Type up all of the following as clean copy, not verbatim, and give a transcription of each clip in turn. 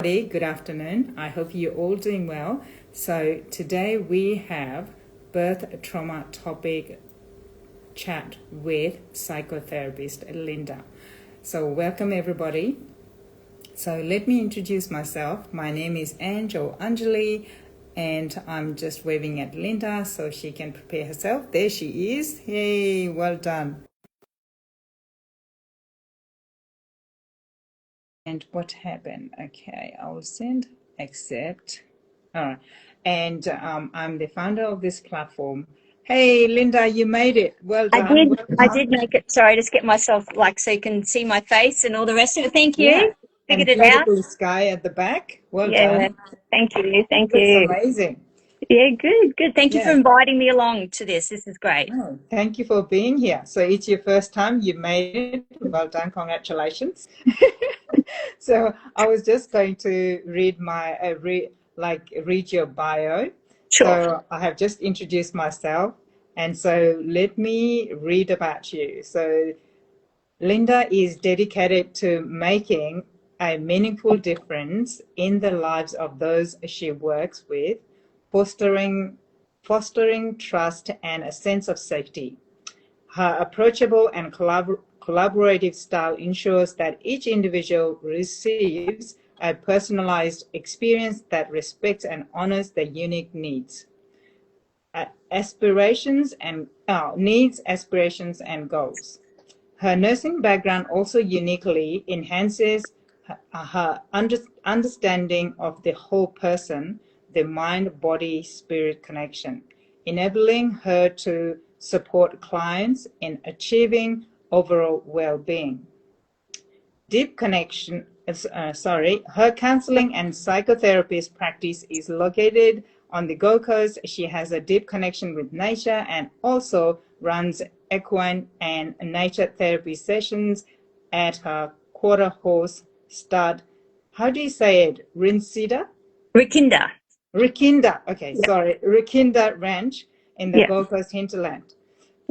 Good afternoon. I hope you're all doing well. So today we have birth trauma topic chat with psychotherapist Linda. So welcome everybody. So let me introduce myself. My name is Anjali, and I'm just waving at Linda so she can prepare herself. There she is. Hey, well done. And what happened? Okay, I will send accept. All right. And I'm the founder of this platform. Hey, Linda, you made it. Well I done. did. I Welcome. did make it. Sorry, just get myself so you can see my face and all the rest of it. Thank Yeah. you. Figured And it out. beautiful sky at the back. Well Yeah. done. Thank you. Thank Looks you. amazing. Yeah. Good. Good. Thank you for Yeah. inviting me along to this. This is great. Oh, thank you for being here. So it's your first time. You made it. Well done. Congratulations. So I was just going to read my read your bio. Sure. So I have just introduced myself, and so let me read about you. So Linda is dedicated to making a meaningful difference in the lives of those she works with, fostering trust and a sense of safety. Her approachable and collaborative style ensures that each individual receives a personalized experience that respects and honors their unique needs, aspirations, and goals. Her nursing background also uniquely enhances her understanding of the whole person, the mind-body-spirit connection, enabling her to support clients in achieving overall well-being. Her counseling and psychotherapist practice is located on the Gold Coast. She has a deep connection with nature and also runs equine and nature therapy sessions at her quarter horse stud. How do you say it? Ricinda. Okay, Yeah. sorry. Ricinda Ranch in the Yeah. Gold Coast Hinterland.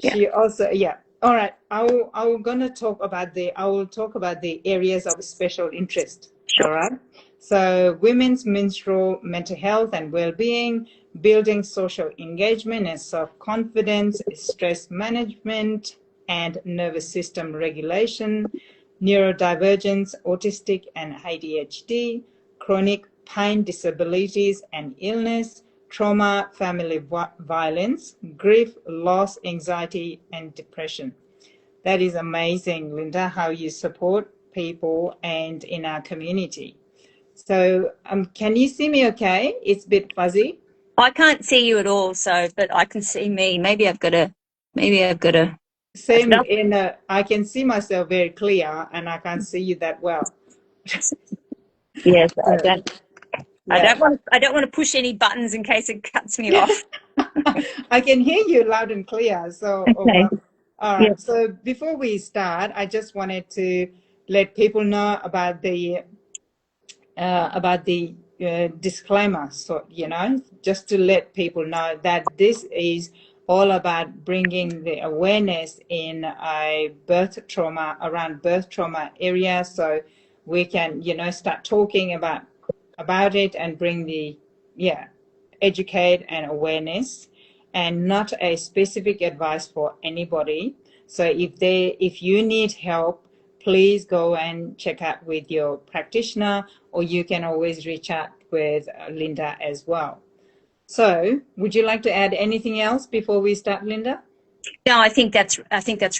Yeah. She also, yeah. All right. I will talk about the areas of special interest. All Sure. right. So women's menstrual mental health and well-being, building social engagement and self-confidence, stress management and nervous system regulation, neurodivergence, autistic and ADHD, chronic pain, disabilities and illness, trauma, family violence, grief, loss, anxiety, and depression. That is amazing, Linda, how you support people and in our community. So, can you see me okay? It's a bit fuzzy. I can't see you at all, but I can see me. Maybe I've got to Same adjust. I can see myself very clear and I can't see you that well. Yes, I So, don't. yeah. I don't want to push any buttons in case it cuts me off. I can hear you loud and clear. So, oh Okay. well. All Yeah. right. So before we start, I just wanted to let people know about the disclaimer. So, just to let people know that this is all about bringing the awareness in a around birth trauma area, so we can, start talking about it and bring educate and awareness, and not a specific advice for anybody. So if you need help, please go and check out with your practitioner, or you can always reach out with Linda as well. So would you like to add anything else before we start, Linda? No, I think that's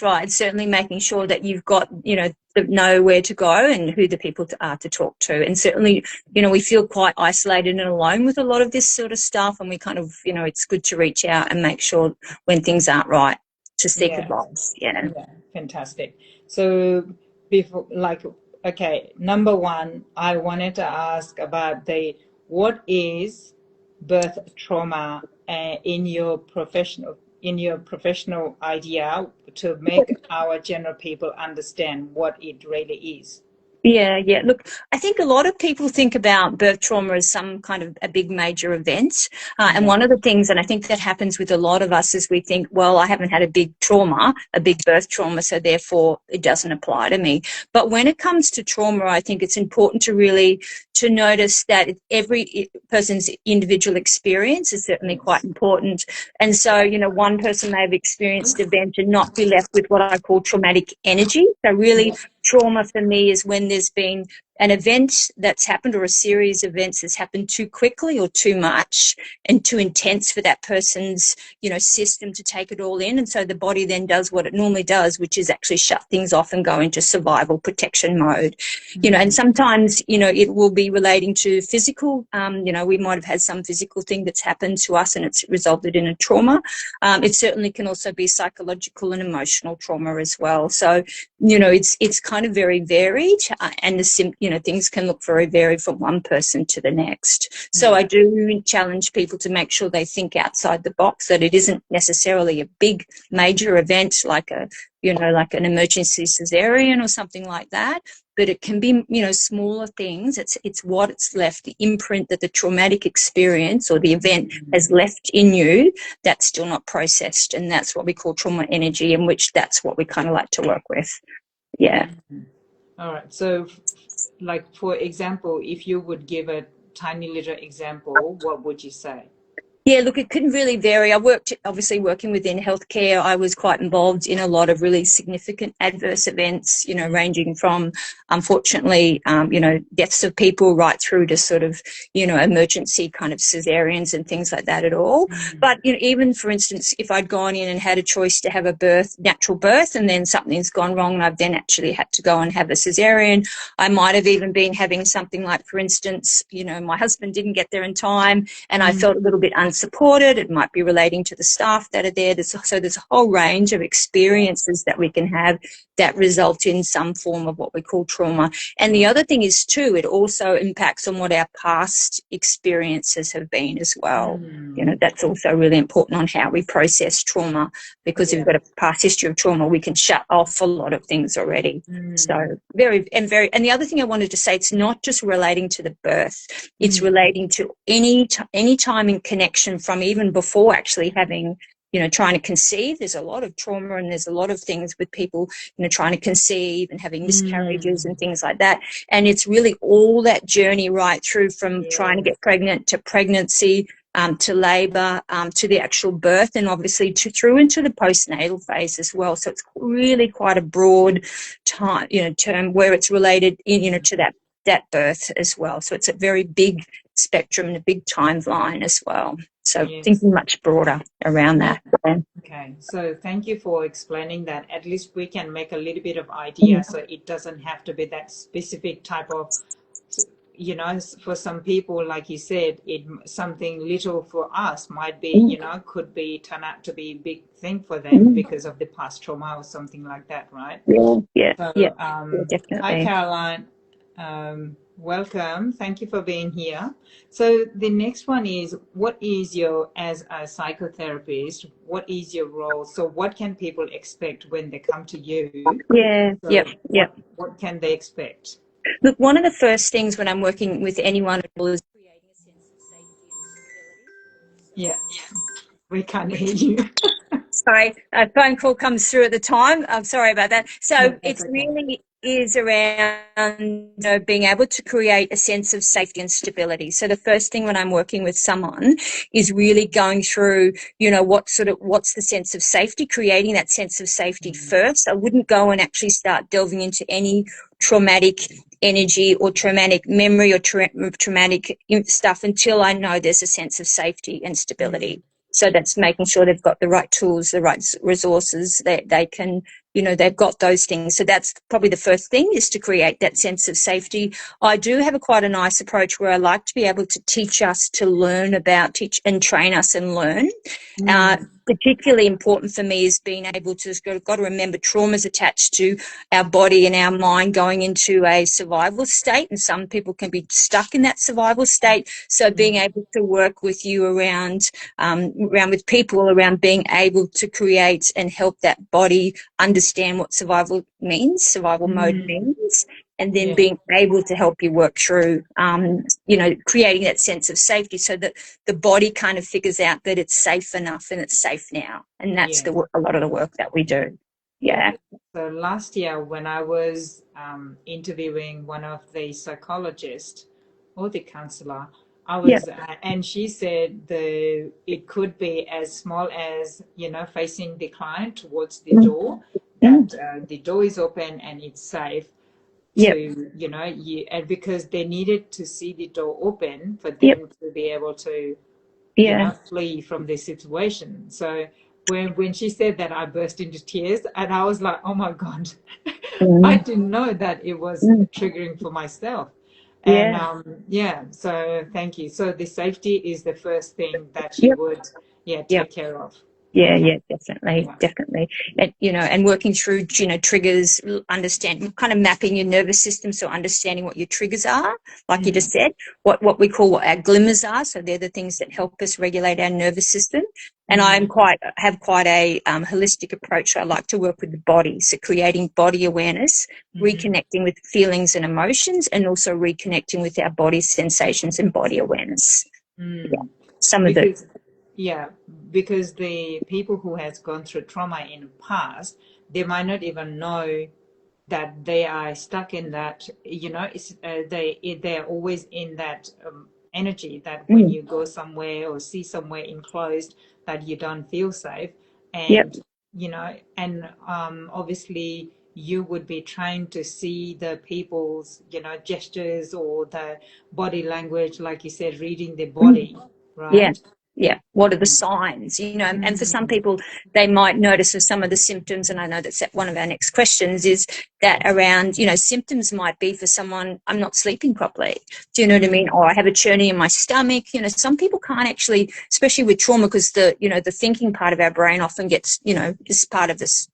right. Certainly making sure that you've got, know where to go and who the people are to talk to. And certainly, we feel quite isolated and alone with a lot of this sort of stuff. And we kind of, it's good to reach out and make sure when things aren't right to seek Yeah. advice. Yeah. Yeah, fantastic. So okay, number one, I wanted to ask about what is birth trauma in your professional idea, to make our general people understand what it really is. Yeah, yeah. Look, I think a lot of people think about birth trauma as some kind of a big major event. And Yeah. one of the things, and I think that happens with a lot of us, is we think, well, I haven't had a big trauma, a big birth trauma, so therefore it doesn't apply to me. But when it comes to trauma, I think it's important to really to notice that every person's individual experience is certainly quite Yes. important. And so, one person may have experienced an event and not be left with what I call traumatic energy. So really, Yeah. trauma for me is when there's been an event that's happened or a series of events that's happened too quickly or too much and too intense for that person's, system to take it all in. And so the body then does what it normally does, which is actually shut things off and go into survival protection mode. And sometimes, it will be relating to physical, we might have had some physical thing that's happened to us and it's resulted in a trauma. It certainly can also be psychological and emotional trauma as well. So, it's kind of very varied, and things can look very varied from one person to the next. So I do challenge people to make sure they think outside the box, that it isn't necessarily a big major event like like an emergency cesarean or something like that, but it can be, smaller things. It's what's left, the imprint that the traumatic experience or the event has left in you that's still not processed, and that's what we call trauma energy, in which that's what we kind of like to work with. Yeah. All right. So, like, for example, if you would give a tiny little example, what would you say? Yeah, look, it can really vary. Obviously working within healthcare, I was quite involved in a lot of really significant adverse events, ranging from, unfortunately, deaths of people right through to sort of, emergency kind of cesareans and things like that at all. But, even for instance, if I'd gone in and had a choice to have a natural birth, and then something's gone wrong and I've then actually had to go and have a cesarean, I might have even been having something like, for instance, my husband didn't get there in time and I felt a little bit unsupported. It might be relating to the staff that are there. So there's a whole range of experiences that we can have that result in some form of what we call trauma. And the other thing is too, it also impacts on what our past experiences have been as well. That's also really important on how we process trauma, because if we've got a past history of trauma, we can shut off a lot of things already. So and the other thing I wanted to say, it's not just relating to the birth, it's relating to any time in connection from even before actually having, trying to conceive. There's a lot of trauma and there's a lot of things with people, trying to conceive and having miscarriages and things like that. And it's really all that journey right through from trying to get pregnant to pregnancy, to labour, to the actual birth, and obviously through into the postnatal phase as well. So it's really quite a broad time, term where it's related in, to that birth as well. So it's a very big spectrum and a big timeline as well. So thinking much broader around that. Okay, so thank you for explaining that. At least we can make a little bit of idea, so it doesn't have to be that specific type of, for some people, like you said, something little for us might be, could be turn out to be a big thing for them because of the past trauma or something like that, right? Yeah, So, definitely. hi, Caroline. Welcome. Thank you for being here. So the next one is, as a psychotherapist, what is your role? So what can people expect when they come to you? What can they expect? Look, one of the first things when I'm working with anyone is creating a sense of safety and stability. Yeah, we can't hear you. Sorry, a phone call comes through at the time. I'm sorry about that. So it's okay. really is around being able to create a sense of safety and stability. So the first thing when I'm working with someone is really going through, what's the sense of safety, creating that sense of safety first. I wouldn't go and actually start delving into any traumatic energy or traumatic memory or traumatic stuff until I know there's a sense of safety and stability. So that's making sure they've got the right tools, the right resources, that they can, they've got those things. So that's probably the first thing, is to create that sense of safety. I do have quite a nice approach where I like to be able to teach and train us and learn. Particularly important for me is being able to, got to remember, trauma is attached to our body and our mind going into a survival state, and some people can be stuck in that survival state. So being able to work with you around with people around being able to create and help that body understand what survival mode means, and then Yeah. being able to help you work through, creating that sense of safety so that the body kind of figures out that it's safe enough and it's safe now. And that's Yeah. a lot of the work that we do. Yeah. So last year, when I was interviewing one of the psychologists or the counselor, I Yeah. was, and she said it could be as small as facing the client towards the Mm. door, Mm. that the door is open and it's safe Yep. to and because they needed to see the door open for Yep. them to be able to Yeah. flee from the situation. So when she said that, I burst into tears, and I was like, oh my God, I Mm. didn't know that it was Mm. triggering for myself. And Yeah. so thank you. So the safety is the first thing that she Yep. would Yep. take care of. Yeah, Okay. yeah, definitely, Yeah. definitely. And, and working through, triggers, understand, kind of mapping your nervous system. So understanding what your triggers are, like you just said, what we call what our glimmers are. So they're the things that help us regulate our nervous system. And have quite a holistic approach. So I like to work with the body. So creating body awareness, reconnecting with feelings and emotions, and also reconnecting with our body sensations and body awareness. Yeah. Some of the, Because because the people who has gone through trauma in the past, they might not even know that they are stuck in that. They're always in that energy, that when you go somewhere or see somewhere enclosed, that you don't feel safe. yep, And obviously you would be trying to see the people's gestures or the body language, like you said, reading the body, yeah. right? Yeah. What are the signs? And for some people, they might notice of some of the symptoms. And I know that's one of our next questions is that around, symptoms might be for someone, I'm not sleeping properly. Do you know what I mean? Or I have a churning in my stomach. Some people can't actually, especially with trauma, because the thinking part of our brain often gets, is part of this,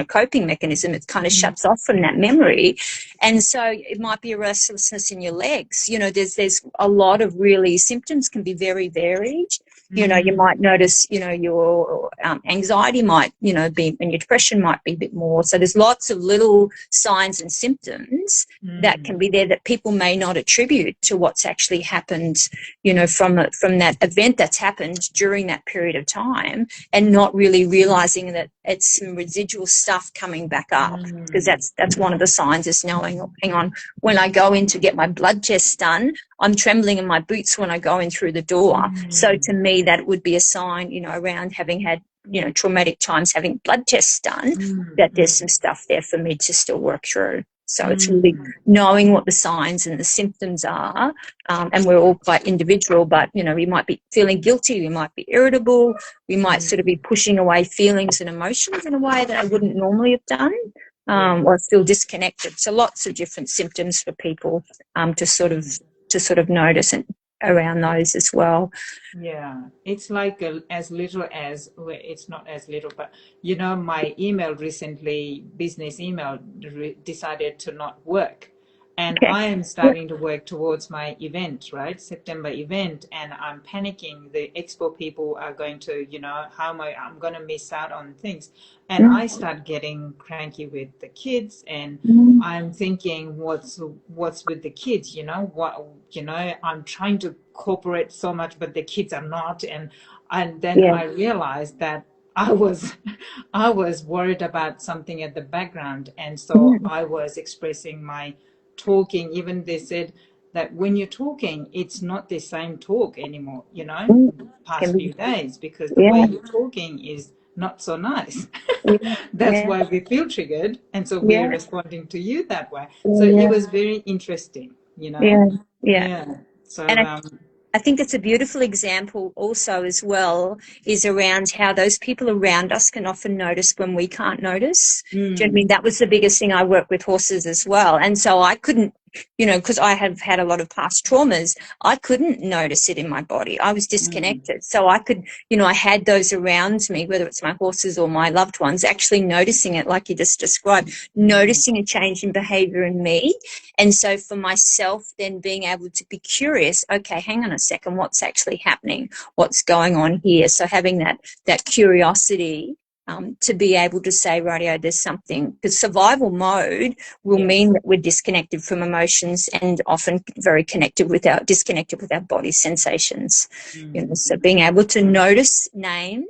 coping mechanism. It kind of shuts off from that memory. And so it might be a restlessness in your legs. There's a lot of really symptoms can be very varied. You might notice, your anxiety might, be, and your depression might be a bit more. So there's lots of little signs and symptoms that can be there that people may not attribute to what's actually happened, from that event that's happened during that period of time, and not really realizing that it's some residual stuff coming back up. Because that's one of the signs is knowing, hang on, when I go in to get my blood test done, I'm trembling in my boots when I go in through the door. So to me, that would be a sign, around having had, traumatic times, having blood tests done, that there's some stuff there for me to still work through. So it's really knowing what the signs and the symptoms are. And we're all quite individual, but, we might be feeling guilty, we might be irritable, we might sort of be pushing away feelings and emotions in a way that I wouldn't normally have done. Or feel disconnected. So lots of different symptoms for people to sort of notice and around those as well. Yeah, it's like as little as, well, it's not as little, but my email recently, business email, decided to not work. And Okay. I am starting to work towards my event, right? September event. And I'm panicking. The expo people are going to, how am I'm going to miss out on things. And I start getting cranky with the kids, and I'm thinking, what's with the kids, I'm trying to cooperate so much, but the kids are not. And then I realized that I was I was worried about something at the background, and so I was expressing my talking. Even they said that when you're talking, it's not the same talk anymore, past few days, because the way you're talking is not so nice. That's why we feel triggered, and so we're responding to you that way. So it was very interesting, Yeah. yeah. So And I think it's a beautiful example also as well is around how those people around us can often notice when we can't notice. Do you know what I mean? That was the biggest thing. I work with horses as well. And so I couldn't, because I have had a lot of past traumas, I couldn't notice it in my body. I was disconnected. So I could, I had those around me, whether it's my horses or my loved ones, actually noticing it like you just described, noticing a change in behavior in me. And so for myself, then being able to be curious, okay, hang on a second, what's actually happening? What's going on here? So having that curiosity to be able to say, rightio, there's something, because survival mode will mean that we're disconnected from emotions and often disconnected with our body sensations. So being able to notice, name,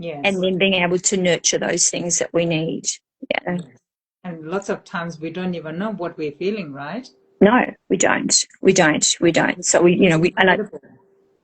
and then being able to nurture those things that we need. And lots of times we don't even know what we're feeling, right? No, we don't. So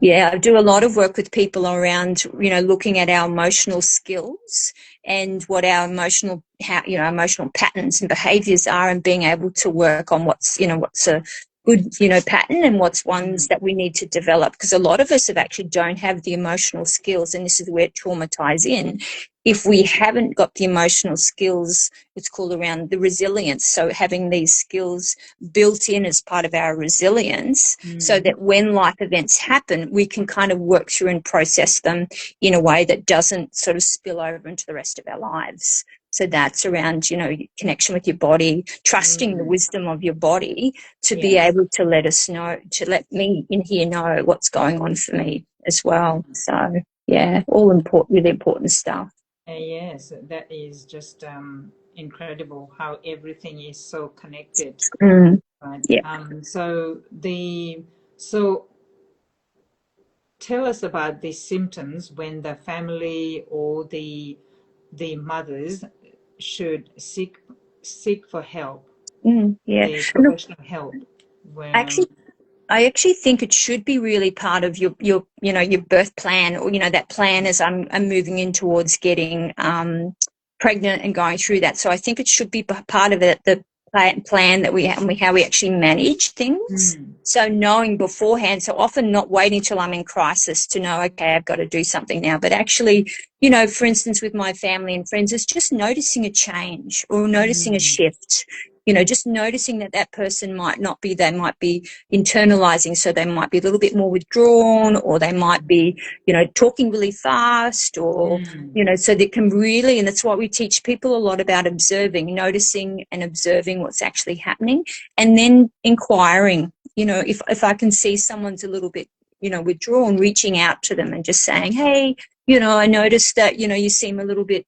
I do a lot of work with people around, looking at our emotional skills and what our emotional patterns and behaviours are, and being able to work on what's a good, pattern and what's ones that we need to develop. Because a lot of us actually don't have the emotional skills, and this is where trauma ties in. If we haven't got the emotional skills, it's called around the resilience. So having these skills built in as part of our resilience, so that when life events happen, we can kind of work through and process them in a way that doesn't sort of spill over into the rest of our lives. So that's around, connection with your body, trusting the wisdom of your body to be able to let us know, to let me in here know what's going on for me as well. So, all really important stuff. Yes, that is just incredible how everything is so connected. Right? So tell us about the symptoms when the family or the mothers should seek for help, the professional help. I actually think it should be really part of your birth plan, or that plan as I'm moving in towards getting pregnant and going through that. So I think it should be part of it, the plan that we have, and how we actually manage things. So knowing beforehand, so often not waiting till I'm in crisis to know, okay, I've got to do something now, but actually, for instance, with my family and friends, it's just noticing a change or noticing a shift. Just noticing that person might be internalizing, so they might be a little bit more withdrawn, or they might be, talking really fast, or, so they can really, and that's why we teach people a lot about observing, noticing and observing what's actually happening, and then inquiring, if I can see someone's a little bit, withdrawn, reaching out to them and just saying, hey, I noticed that, you seem a little bit,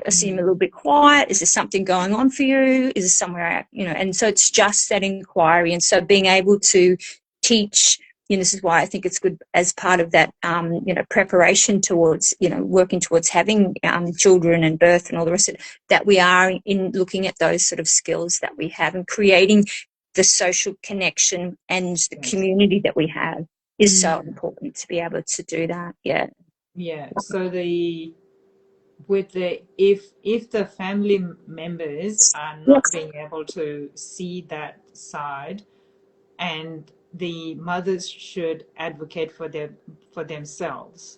seem a little bit quiet. Is there something going on for you? Is there somewhere, and so it's just that inquiry. And so being able to teach, this is why I think it's good as part of that, preparation towards, working towards having children and birth and all the rest of it, that we are in looking at those sort of skills that we have and creating the social connection and the community that we have is so important to be able to do that. So if the family members are not being able to see that side, and the mothers should advocate for themselves.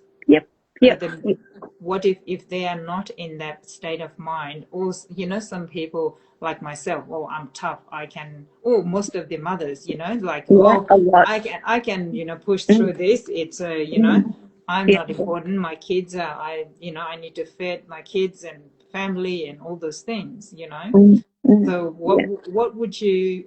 What if they are not in that state of mind? Or some people like myself, I'm tough, I can, most of the mothers, I can push through this. It's I'm not important, my kids are, I need to feed my kids and family and all those things. So what would you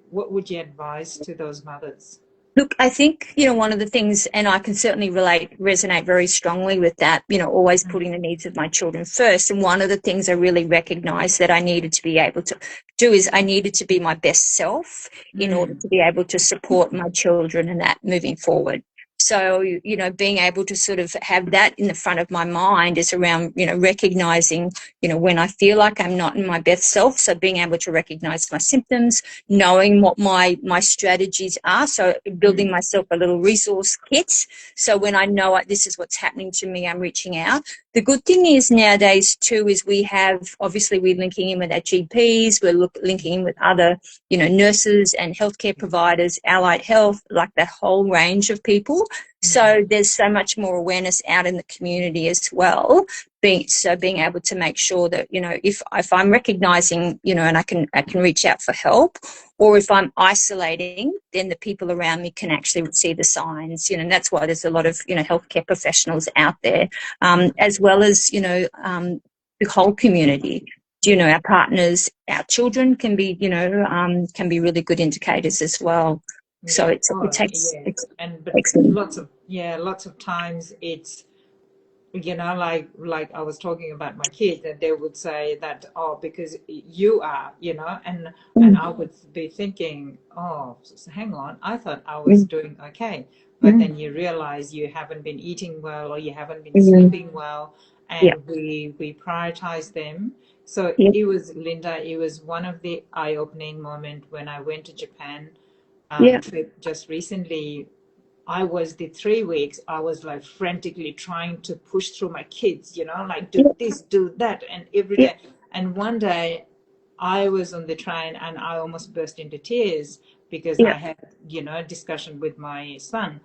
advise to those mothers? Look, I think, one of the things, and I can certainly resonate very strongly with that, always putting the needs of my children first. And one of the things I really recognized that I needed to be able to do is I needed to be my best self in order to be able to support my children and that moving forward. So, being able to sort of have that in the front of my mind is around, recognizing, when I feel like I'm not in my best self. So being able to recognize my symptoms, knowing what my strategies are. So building myself a little resource kit. So when I know this is what's happening to me, I'm reaching out. The good thing is nowadays too, is we're linking in with our GPs. We're linking in with other, nurses and healthcare providers, allied health, like that whole range of people. So there's so much more awareness out in the community as well. Being able to make sure that, if I'm recognizing, and I can reach out for help, or if I'm isolating, then the people around me can actually see the signs, and that's why there's a lot of, healthcare professionals out there, as well as, the whole community. Our partners, our children can be, really good indicators as well. So it takes lots of times like I was talking about my kids, and they would say that, oh, because you are, and mm, I would be thinking, oh, hang on, I thought I was mm, doing okay. But mm, then you realize you haven't been eating well, or you haven't been mm. sleeping well, Yeah, and we prioritize them. So yeah, it was, Linda, it was one of the eye-opening moment when I went to Japan yeah, trip just recently. I was the 3 weeks, I was like frantically trying to push through my kids, like do yeah, this, do that, and every yeah, day. And one day I was on the train and I almost burst into tears because yeah, I had, a discussion with my son.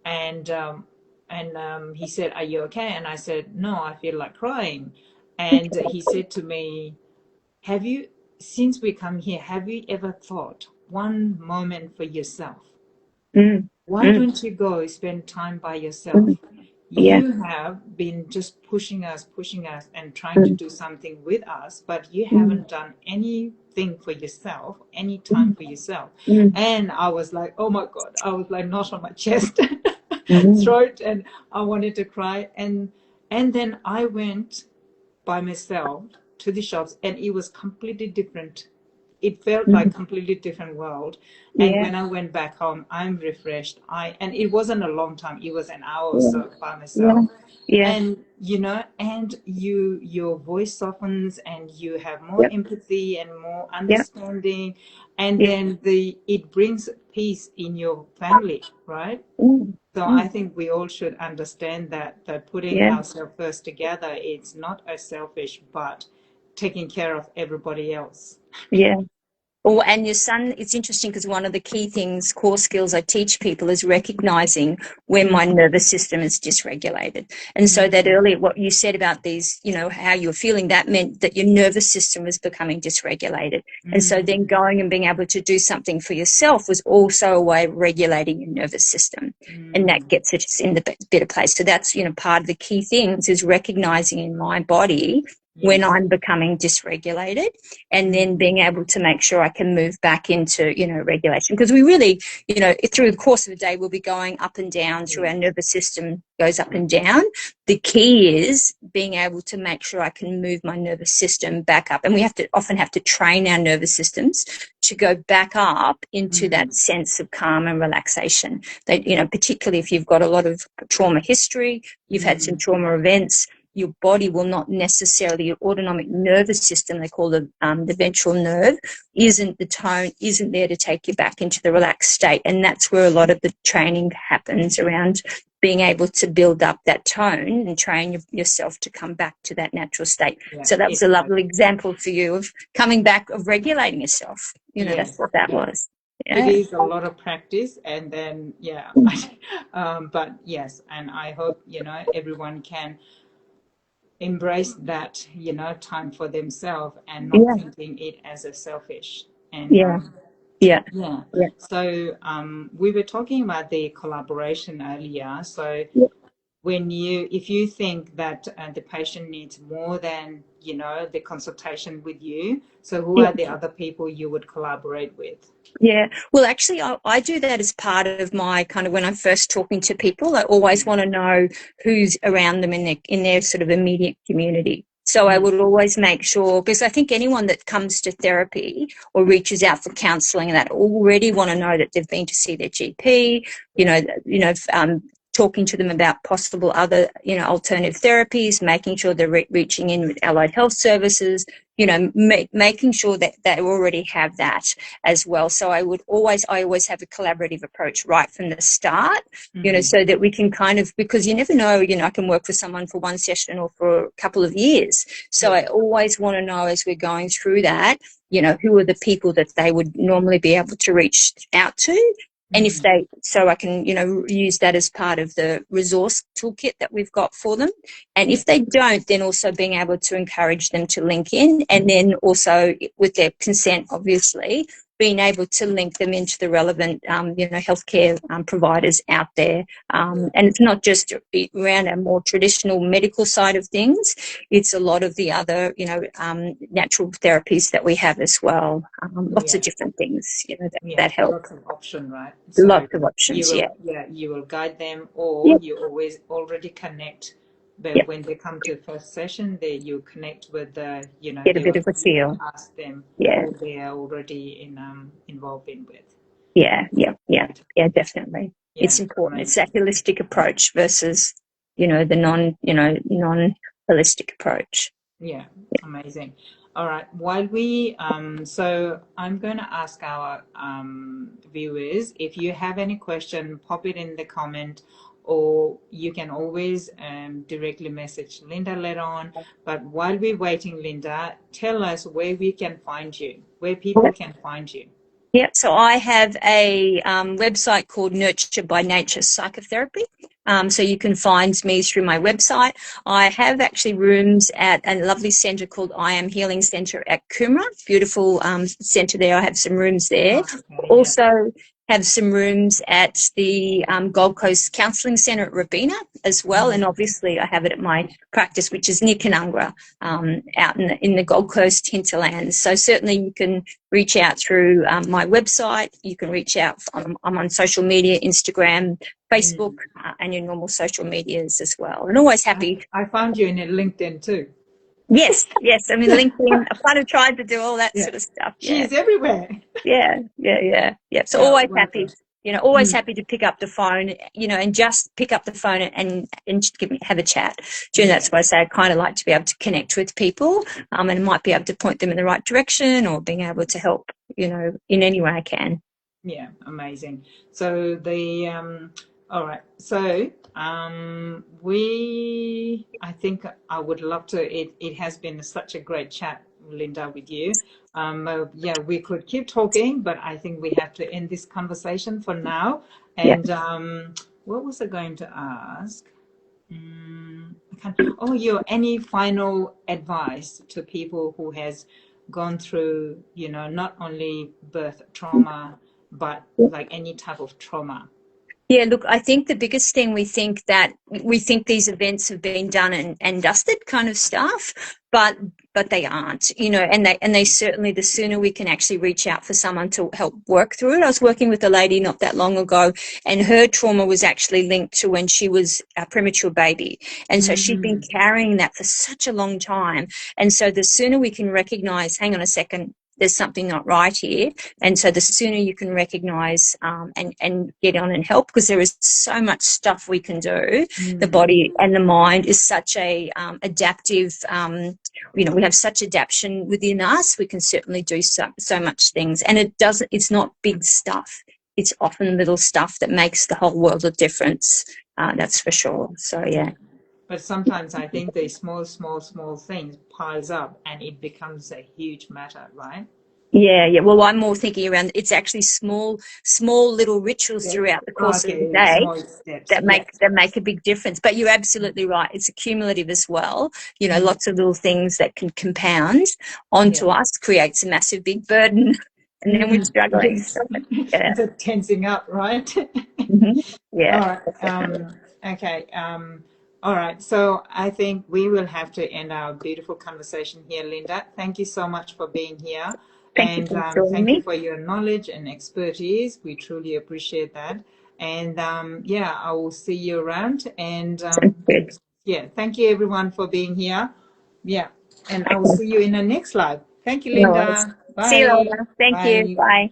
And he said, "Are you okay?" And I said, "No, I feel like crying." And he said to me, "Have you, since we come here, have you ever thought one moment for yourself? mm, Why mm, don't you go spend time by yourself? mm. Yeah, You have been just pushing us, and trying to mm, do something with us, but you mm, haven't done anything for yourself, any time mm, for yourself." mm, And I was like, oh my God, I was like not on my chest, mm, throat, and I wanted to cry. And then I went by myself to the shops, and it was completely different. It felt like mm. completely different world. And Yeah, when I went back home, I'm refreshed. And it wasn't a long time, it was an hour or yeah, so by yeah, myself. yeah, And and your voice softens, and you have more yep, empathy and more yep, understanding. And yeah, then it brings peace in your family, right? mm, So I mm, think we all should understand that putting yeah, ourselves first together, it's not as selfish, but taking care of everybody else. yeah. Oh, and your son, it's interesting because one of the key things, core skills I teach people is recognizing when my nervous system is dysregulated. And so that Mm, earlier, what you said about these, how you're feeling, that meant that your nervous system was becoming dysregulated. And so then mm, going and being able to do something for yourself was also a way of regulating your nervous system. And that mm. gets it in the better place. So that's, part of the key things is recognizing in my body when Yes. I'm becoming dysregulated, and then Mm, being able to make sure I can move back into, regulation. Because we really, through the course of the day, we'll be going up and down through our yes. nervous system, goes up and down. The key is being able to make sure I can move my nervous system back up. And we often have to train our nervous systems to go back up into that Mm, sense of calm and relaxation. That, particularly if you've got a lot of trauma history, you've had some mm, trauma events, your body will not necessarily, your autonomic nervous system, they call the ventral nerve, isn't there to take you back into the relaxed state. And that's where a lot of the training happens around being able to build up that tone and train yourself to come back to that natural state. yeah, So that was it's a like, lovely example for you of coming back, of regulating yourself. That's yes, what that yeah. was. It Yeah. is a lot of practice, and then, yeah, but yes, and I hope, everyone can embrace that, time for themselves, and not Yeah. thinking it as a selfish. And Yeah. Yeah. yeah, Yeah. so we were talking about the collaboration earlier. So Yeah. if you think that the patient needs more than, the consultation with you, so who Yeah. are the other people you would collaborate with? Yeah. Well, actually, I do that as part of my kind of when I'm first talking to people. I always Mm, want to know who's around them in their sort of immediate community. So I mm, would always make sure, because I think anyone that comes to therapy or reaches out for counselling and that already want to know that they've been to see their GP, yeah, talking to them about possible other, alternative therapies, making sure they're reaching in with allied health services, making sure that they already have that as well. So I always have a collaborative approach right from the start, mm, so that we can kind of, because you never know, I can work with someone for one session or for a couple of years. So yeah, I always want to know as we're going through that, who are the people that they would normally be able to reach out to. And if mm, they, so I can, use that as part of the resource toolkit that we've got for them. And yeah, if they don't, then also being able to encourage them to link in, and then also with their consent, obviously, being able to link them into the relevant, healthcare providers out there. yeah, And it's not just around our more traditional medical side of things. It's a lot of the other, natural therapies that we have as well. Lots of yeah. different things, Yeah, that help. lots of option, right? So Lots of options, yeah. you will guide them, or Yep, you always already connect but when they come to first session, you connect with the, Get a bit of a feel. ask them Yeah. who they are already involved in with. Yeah, definitely. Yeah, it's important. amazing. It's that holistic approach versus, the non-holistic approach. Yeah, amazing. All right. While we, so I'm going to ask our viewers, if you have any question, pop it in the comment, or you can always directly message Linda later on. But while we're waiting, Linda, tell us where we can find you, where people can find you. Yeah, so I have a website called Nurture by Nature Psychotherapy. So you can find me through my website. I have actually rooms at a lovely centre called I Am Healing Centre at Coomera. Beautiful centre there. I have some rooms there. Okay, also have some rooms at the Gold Coast Counselling Centre at Robina as well. And obviously I have it at my practice, which is near Canungra, out in the Gold Coast Hinterland. So certainly you can reach out through my website. You can reach out. I'm on social media, Instagram, Facebook, and your normal social medias as well. And always happy. I found you in LinkedIn too. Yes. I mean, LinkedIn, I've kind of tried to do all that sort of stuff. She's everywhere. Yeah. So always happy, always happy to pick up the phone, and just pick up the phone and have a chat. That's why I say I kind of like to be able to connect with people, and might be able to point them in the right direction or being able to help, in any way I can. Yeah, amazing. So all right. So I think I would love to. It has been such a great chat, Linda, with you. We could keep talking, but I think we have to end this conversation for now. And what was I going to ask? Any final advice to people who has gone through, not only birth trauma, but like any type of trauma? Yeah, look, I think the biggest thing we think these events have been done and dusted kind of stuff, but they aren't, and they certainly, the sooner we can actually reach out for someone to help work through it. I was working with a lady not that long ago, and her trauma was actually linked to when she was a premature baby. And so she'd been carrying that for such a long time. And so the sooner we can recognize, hang on a second, there's something not right here. And so the sooner you can recognize and get on and help, because there is so much stuff we can do. The body and the mind is such a adaptive, we have such adaptation within us. We can certainly do so much things. And it's not big stuff. It's often little stuff that makes the whole world of difference. That's for sure. So, yeah. But sometimes I think the small things piles up and it becomes a huge matter, right? Yeah. Well, I'm more thinking around, it's actually small little rituals throughout the course of the day that make a big difference. But you're absolutely right. It's cumulative as well. Lots of little things that can compound onto us, creates a massive big burden. And then we're struggling. Yes. It's a tensing up, right? Yeah. All right. Okay. All right. So I think we will have to end our beautiful conversation here, Linda. Thank you so much for being here. Thank you for your knowledge and expertise. We truly appreciate that. And I will see you around. And thank you everyone for being here. Yeah. And I will see you in the next live. Thank you, Linda. Bye. See you later. Thank you. Bye.